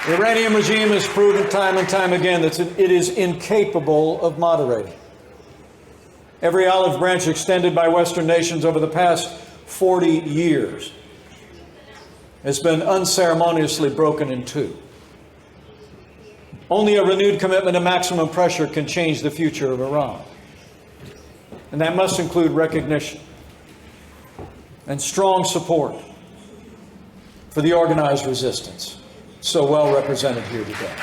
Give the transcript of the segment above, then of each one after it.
The Iranian regime has proven time and time again that it is incapable of moderating. Every olive branch extended by Western nations over the past 40 years has been unceremoniously broken in two. Only a renewed commitment to maximum pressure can change the future of Iran. And that must include recognition and strong support for the organized resistance, so well represented here today.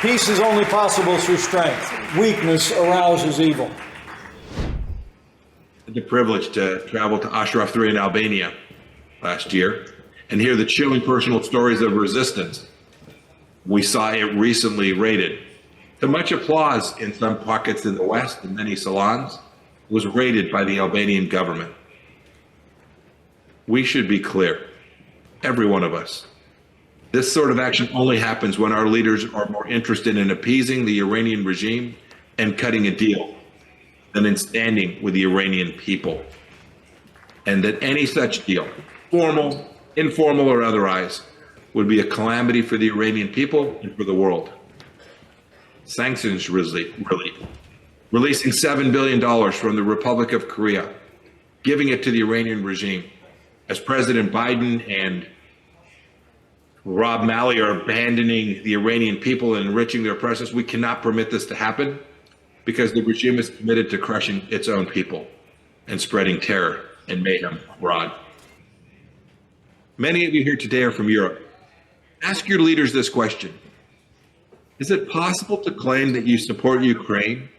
Peace is only possible through strength. Weakness arouses evil. I had the privilege to travel to Ashraf III in Albania last year and hear the chilling personal stories of resistance. We saw it recently raided. To much applause in some pockets in the West and many salons, was raided by the Albanian government. We should be clear, every one of us. This sort of action only happens when our leaders are more interested in appeasing the Iranian regime and cutting a deal than in standing with the Iranian people. And that any such deal, formal, informal, or otherwise, would be a calamity for the Iranian people and for the world. Sanctions relief, releasing $7 billion from the Republic of Korea, giving it to the Iranian regime. As President Biden and Rob Malley are abandoning the Iranian people and enriching their presence, we cannot permit this to happen because the regime is committed to crushing its own people and spreading terror and mayhem abroad. Many of you here today are from Europe. Ask your leaders this question. Is it possible to claim that you support Ukraine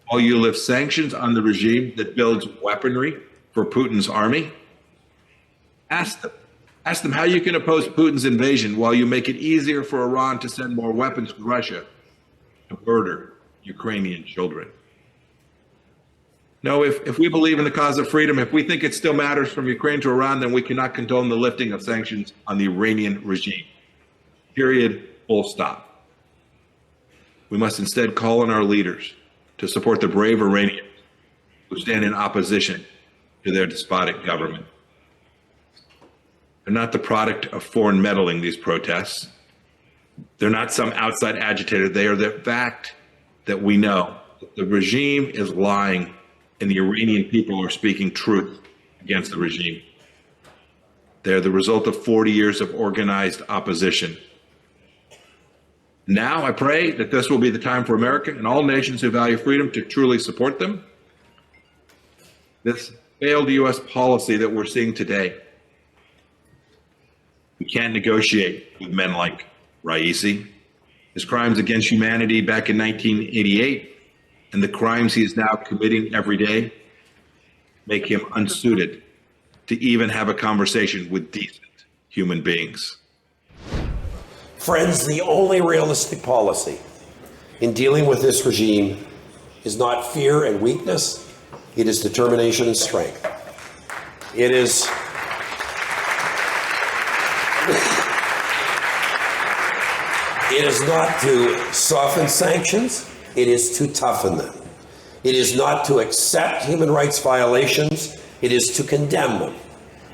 while you lift sanctions on the regime that builds weaponry for Putin's army? Ask them how you can oppose Putin's invasion while you make it easier for Iran to send more weapons to Russia to murder Ukrainian children. No, if we believe in the cause of freedom, if we think it still matters from Ukraine to Iran, then we cannot condone the lifting of sanctions on the Iranian regime. Period, full stop. We must instead call on our leaders to support the brave Iranians who stand in opposition to their despotic government. They're not the product of foreign meddling, these protests. They're not some outside agitator. They are the fact that we know that the regime is lying and the Iranian people are speaking truth against the regime. They're the result of 40 years of organized opposition. Now I pray that this will be the time for America and all nations who value freedom to truly support them. This failed U.S. policy that we're seeing today. We can't negotiate with men like Raisi. His crimes against humanity back in 1988 and the crimes he is now committing every day make him unsuited to even have a conversation with decent human beings. Friends, the only realistic policy in dealing with this regime is not fear and weakness, it is determination and strength. It is not to soften sanctions, it is to toughen them. It is not to accept human rights violations, it is to condemn them.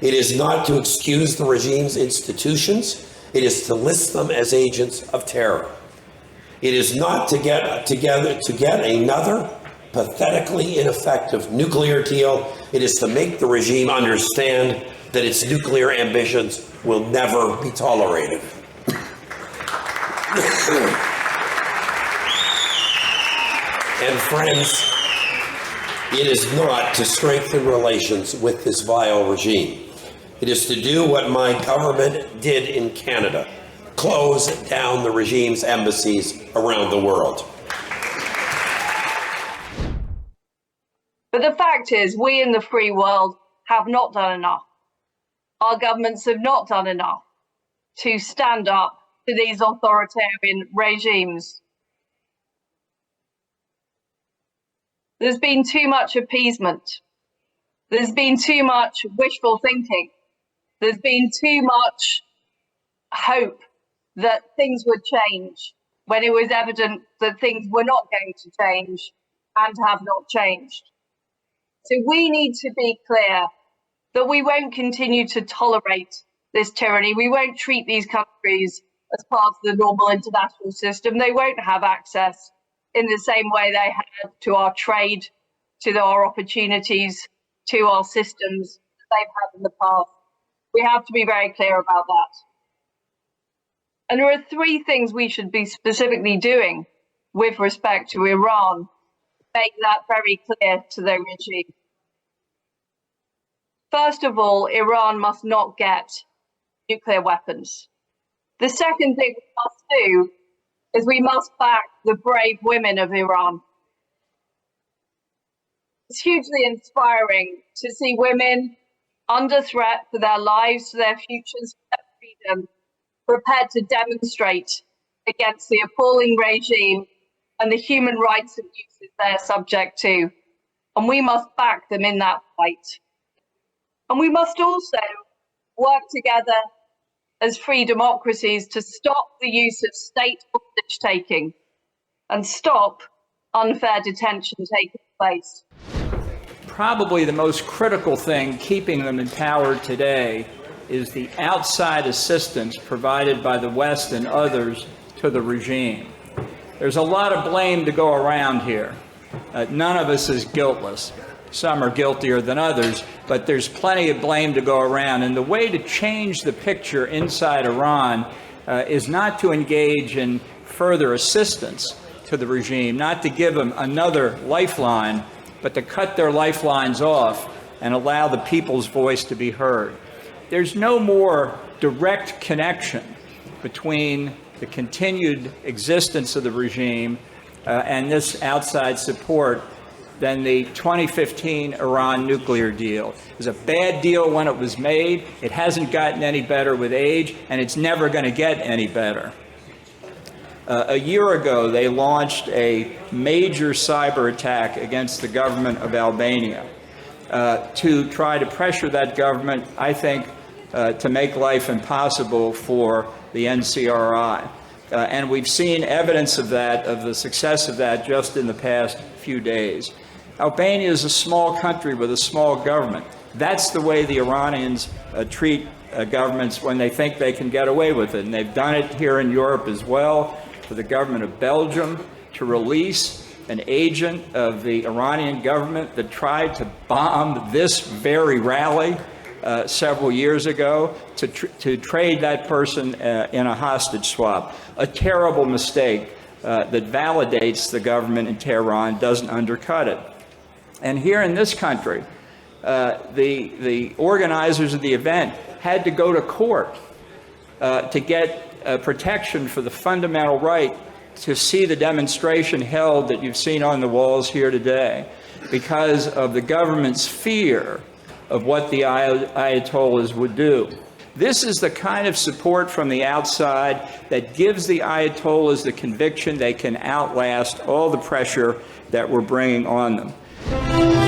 It is not to excuse the regime's institutions, it is to list them as agents of terror. It is not to get another pathetically ineffective nuclear deal. It is to make the regime understand that its nuclear ambitions will never be tolerated. And friends, it is not to strengthen relations with this vile regime. It is to do what my government did in Canada, close down the regime's embassies around the world. But the fact is, we in the free world have not done enough. Our governments have not done enough. to stand up to these authoritarian regimes. There's been too much appeasement. There's been too much wishful thinking. There's been too much hope that things would change when it was evident that things were not going to change and have not changed. So we need to be clear that we won't continue to tolerate this tyranny. We won't treat these countries as part of the normal international system. They won't have access in the same way they had to our trade, to our opportunities, to our systems that they've had in the past. We have to be very clear about that. And there are three things we should be specifically doing with respect to Iran. Make that very clear to the regime. First of all, Iran must not get nuclear weapons. The second thing we must do is we must back the brave women of Iran. It's hugely inspiring to see women under threat for their lives, for their futures, for their freedom, prepared to demonstrate against the appalling regime and the human rights abuses they're subject to. And we must back them in that fight. And we must also work together as free democracies to stop the use of state hostage taking and stop unfair detention taking place. Probably the most critical thing keeping them in power today is the outside assistance provided by the West and others to the regime. There's a lot of blame to go around here. None of us is guiltless. Some are guiltier than others, but there's plenty of blame to go around. And the way to change the picture inside Iran is not to engage in further assistance to the regime, not to give them another lifeline, but to cut their lifelines off and allow the people's voice to be heard. There's no more direct connection between the continued existence of the regime and this outside support than the 2015 Iran nuclear deal. It was a bad deal when it was made. It hasn't gotten any better with age, and it's never going to get any better. A year ago, they launched a major cyber attack against the government of Albania to try to pressure that government, I think, to make life impossible for the NCRI. And we've seen evidence of that, of the success of that, just in the past few days. Albania is a small country with a small government. That's the way the Iranians treat governments when they think they can get away with it. And they've done it here in Europe as well, for the government of Belgium to release an agent of the Iranian government that tried to bomb this very rally several years ago, to trade that person in a hostage swap. A terrible mistake that validates the government in Tehran, doesn't undercut it. And here in this country, the organizers of the event had to go to court to get protection for the fundamental right to see the demonstration held that you've seen on the walls here today, because of the government's fear of what the Ayatollahs would do. This is the kind of support from the outside that gives the Ayatollahs the conviction they can outlast all the pressure that we're bringing on them.